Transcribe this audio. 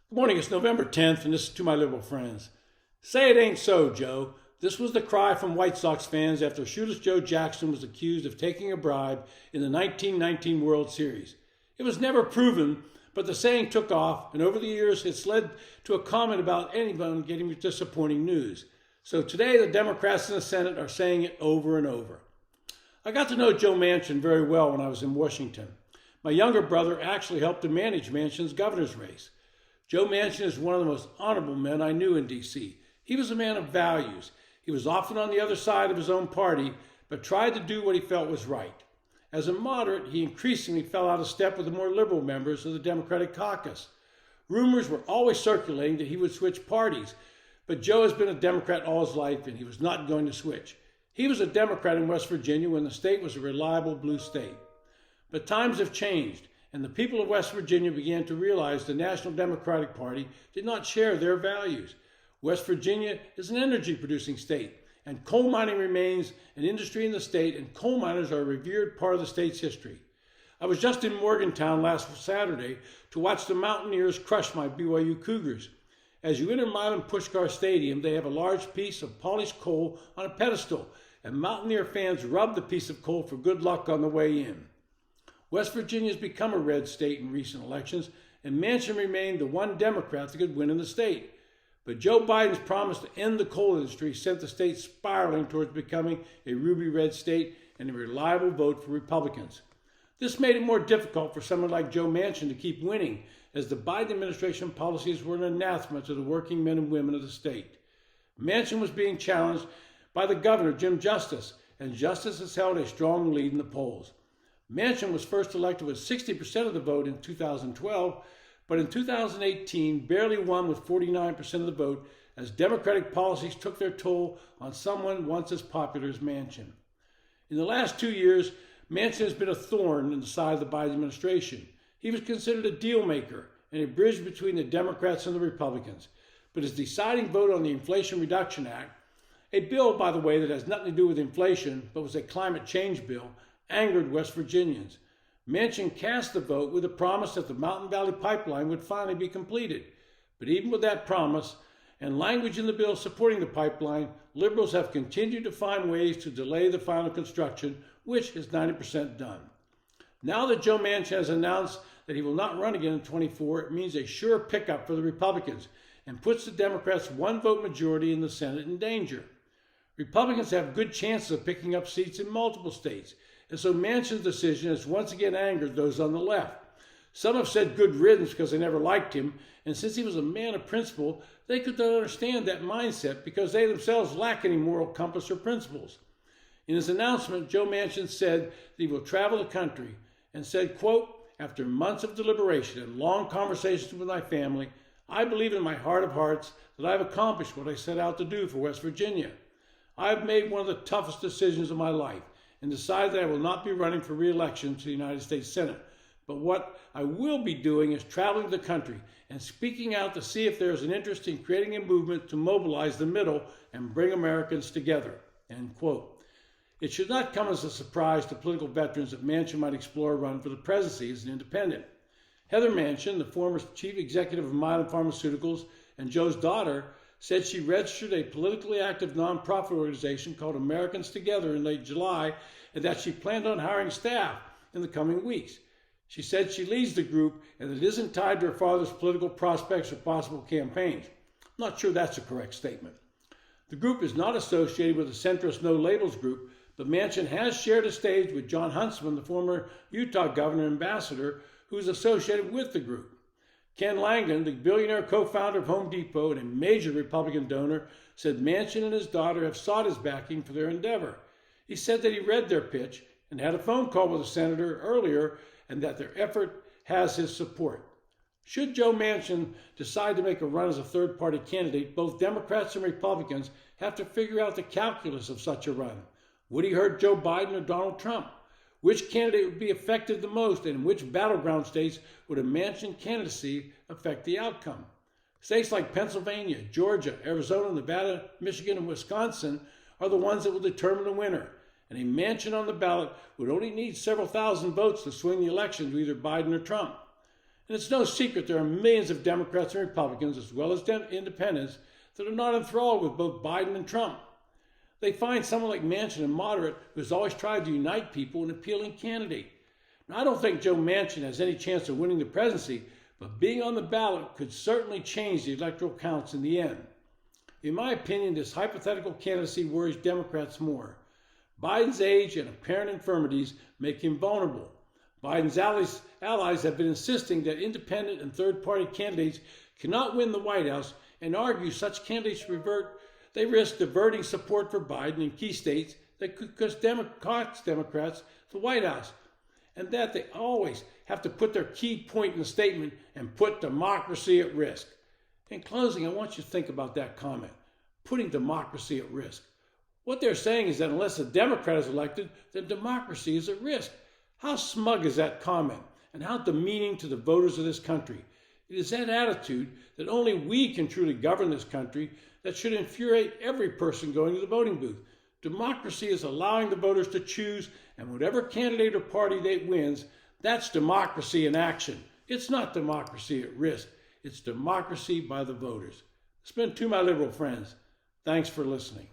Good morning, it's November 10th, and this is to my liberal friends. Say it ain't so, Joe. This was the cry from White Sox fans after shooter Joe Jackson was accused of taking a bribe in the 1919 World Series. It was never proven, but the saying took off, and over the years it's led to a comment about anyone getting disappointing news. So today the Democrats in the Senate are saying it over and over. I got to know Joe Manchin very well when I was in Washington. My younger brother actually helped to manage Manchin's governor's race. Joe Manchin is one of the most honorable men I knew in D.C. He was a man of values. He was often on the other side of his own party, but tried to do what he felt was right. As a moderate, he increasingly fell out of step with the more liberal members of the Democratic caucus. Rumors were always circulating that he would switch parties, but Joe has been a Democrat all his life, and he was not going to switch. He was a Democrat in West Virginia when the state was a reliable blue state. But times have changed, and the people of West Virginia began to realize the National Democratic Party did not share their values. West Virginia is an energy-producing state, and coal mining remains an industry in the state, and coal miners are a revered part of the state's history. I was just in Morgantown last Saturday to watch the Mountaineers crush my BYU Cougars. As you enter Milan Puskar Stadium, they have a large piece of polished coal on a pedestal, and Mountaineer fans rub the piece of coal for good luck on the way in. West Virginia has become a red state in recent elections, and Manchin remained the one Democrat that could win in the state. But Joe Biden's promise to end the coal industry sent the state spiraling towards becoming a ruby red state and a reliable vote for Republicans. This made it more difficult for someone like Joe Manchin to keep winning, as the Biden administration policies were an anathema to the working men and women of the state. Manchin was being challenged by the governor, Jim Justice, and Justice has held a strong lead in the polls. Manchin was first elected with 60% of the vote in 2012, but in 2018 barely won with 49% of the vote as Democratic policies took their toll on someone once as popular as Manchin. In the last 2 years, Manchin has been a thorn in the side of the Biden administration. He was considered a deal maker and a bridge between the Democrats and the Republicans. But his deciding vote on the Inflation Reduction Act, a bill, by the way, that has nothing to do with inflation, but was a climate change bill, angered West Virginians. Manchin cast the vote with a promise that the Mountain Valley Pipeline would finally be completed. But even with that promise and language in the bill supporting the pipeline, liberals have continued to find ways to delay the final construction, which is 90% done. Now that Joe Manchin has announced that he will not run again in 24, it means a sure pickup for the Republicans and puts the Democrats' one-vote majority in the Senate in danger. Republicans have good chances of picking up seats in multiple states, and so Manchin's decision has once again angered those on the left. Some have said good riddance because they never liked him, and since he was a man of principle, they could not understand that mindset because they themselves lack any moral compass or principles. In his announcement, Joe Manchin said that he will travel the country and said, quote, "After months of deliberation and long conversations with my family, I believe in my heart of hearts that I have accomplished what I set out to do for West Virginia. I have made one of the toughest decisions of my life and decided that I will not be running for re-election to the United States Senate. But what I will be doing is traveling the country and speaking out to see if there is an interest in creating a movement to mobilize the middle and bring Americans together." End quote. It should not come as a surprise to political veterans that Manchin might explore a run for the presidency as an independent. Heather Manchin, the former chief executive of Milan Pharmaceuticals and Joe's daughter, said she registered a politically active nonprofit organization called Americans Together in late July and that she planned on hiring staff in the coming weeks. She said she leads the group and that it isn't tied to her father's political prospects or possible campaigns. I'm not sure that's a correct statement. The group is not associated with the centrist No Labels group, but Manchin has shared a stage with John Huntsman, the former Utah governor and ambassador, who is associated with the group. Ken Langdon, the billionaire co-founder of Home Depot and a major Republican donor, said Manchin and his daughter have sought his backing for their endeavor. He said that he read their pitch and had a phone call with the senator earlier and that their effort has his support. Should Joe Manchin decide to make a run as a third-party candidate, both Democrats and Republicans have to figure out the calculus of such a run. Would he hurt Joe Biden or Donald Trump? Which candidate would be effective the most, and in which battleground states would a Manchin candidacy affect the outcome? States like Pennsylvania, Georgia, Arizona, Nevada, Michigan, and Wisconsin are the ones that will determine the winner. And a Manchin on the ballot would only need several thousand votes to swing the election to either Biden or Trump. And it's no secret there are millions of Democrats and Republicans, as well as independents, that are not enthralled with both Biden and Trump. They find someone like Manchin a moderate who has always tried to unite people an appealing candidate. Now, I don't think Joe Manchin has any chance of winning the presidency, but being on the ballot could certainly change the electoral counts in the end. In my opinion, this hypothetical candidacy worries Democrats more. Biden's age and apparent infirmities make him vulnerable. Biden's allies have been insisting that independent and third-party candidates cannot win the White House and argue such candidates risk diverting support for Biden in key states that could cost Democrats the White House, and that they always have to put their key point in the statement and put democracy at risk. In closing, I want you to think about that comment, putting democracy at risk. What they're saying is that unless a Democrat is elected, then democracy is at risk. How smug is that comment, and how demeaning to the voters of this country? It is that attitude that only we can truly govern this country that should infuriate every person going to the voting booth. Democracy is allowing the voters to choose, and whatever candidate or party they wins, that's democracy in action. It's not democracy at risk. It's democracy by the voters. It's been To My Liberal Friends. Thanks for listening.